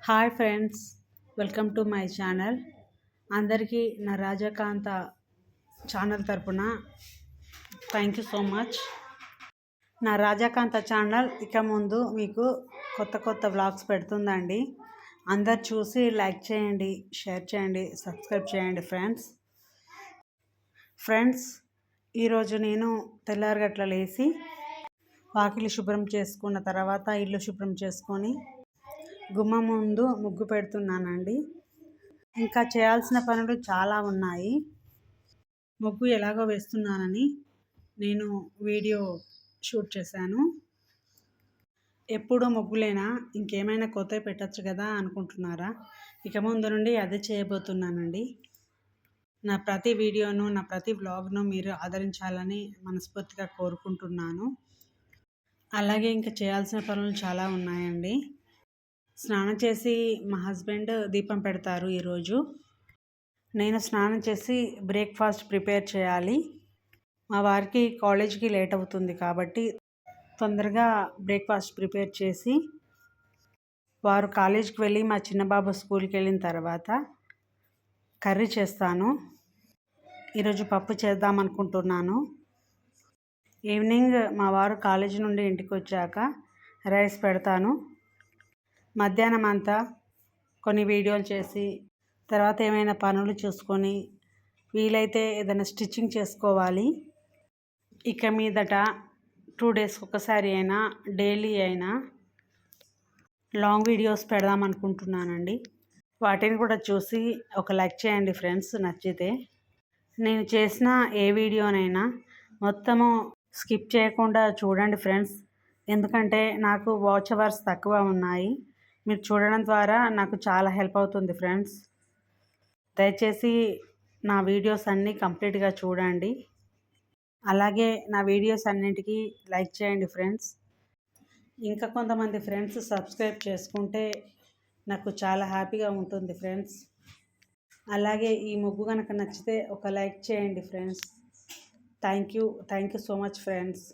Hi friends, welcome to my channel. అందరికీ నా రాజకాంత channel తరపున థ్యాంక్ యూ సో మచ్. నా రాజకాంత ఛానల్ ఇక ముందు మీకు కొత్త కొత్త వ్లాగ్స్ పెడుతుందండి. అందరు చూసి లైక్ చేయండి, షేర్ చేయండి, సబ్స్క్రైబ్ చేయండి ఫ్రెండ్స్. ఈరోజు నేను తెల్లారగట్ల లేచి వాకిలి శుభ్రం చేసుకున్న తర్వాత ఇల్లు శుభ్రం చేసుకొని గుమ్మం ముందు ముగ్గు పెడుతున్నానండి. ఇంకా చేయాల్సిన పనులు చాలా ఉన్నాయి. ముగ్గు ఎలాగో వేస్తున్నానని నేను వీడియో షూట్ చేశాను. ఎప్పుడూ ముగ్గులేనా, ఇంకేమైనా కొత్తవి పెట్టచ్చు కదా అనుకుంటున్నారా? ఇక ముందు నుండి అదే చేయబోతున్నానండి. నా ప్రతి వీడియోను, నా ప్రతి వ్లాగ్ను మీరు ఆదరించాలని మనస్ఫూర్తిగా కోరుకుంటున్నాను. అలాగే ఇంకా చేయాల్సిన పనులు చాలా ఉన్నాయండి. స్నానం చేసి మా హస్బెండ్ దీపం పెడతారు ఈరోజు. నేను స్నానం చేసి బ్రేక్ఫాస్ట్ ప్రిపేర్ చేయాలి. మా వారికి కాలేజీకి లేట్ అవుతుంది కాబట్టి తొందరగా బ్రేక్ఫాస్ట్ ప్రిపేర్ చేసి వారు కాలేజీకి వెళ్ళి మా చిన్నబాబు స్కూల్కి వెళ్ళిన తర్వాత కర్రీ చేస్తాను. ఈరోజు పప్పు చేద్దాం అనుకుంటున్నాను. ఈవినింగ్ మా వారు కాలేజీ నుండి ఇంటికి వచ్చాక రైస్ పెడతాను. మధ్యాహ్నం అంతా కొన్ని వీడియోలు చేసి తర్వాత ఏమైనా పనులు చూసుకొని వీలైతే ఏదైనా స్టిచ్చింగ్ చేసుకోవాలి. ఇక మీదట 2 డేస్కి ఒకసారి అయినా డైలీ అయినా లాంగ్ వీడియోస్ పెడదాం అనుకుంటున్నానండి. వాటిని కూడా చూసి ఒక లైక్ చేయండి ఫ్రెండ్స్ నచ్చితే. నేను చేసిన ఏ వీడియోనైనా మొత్తము స్కిప్ చేయకుండా చూడండి ఫ్రెండ్స్. ఎందుకంటే నాకు వాచ్ అవర్స్ తక్కువ ఉన్నాయి. మీరు చూడడం ద్వారా నాకు చాలా హెల్ప్ అవుతుంది ఫ్రెండ్స్. దయచేసి నా వీడియోస్ అన్నీ కంప్లీట్గా చూడండి. అలాగే నా వీడియోస్ అన్నింటికీ లైక్ చేయండి ఫ్రెండ్స్. ఇంకా కొంతమంది ఫ్రెండ్స్ సబ్స్క్రైబ్ చేసుకుంటే నాకు చాలా హ్యాపీగా ఉంటుంది ఫ్రెండ్స్. అలాగే ఈ ముగ్గు కనుక నచ్చితే ఒక లైక్ చేయండి friends. Thank you so much friends.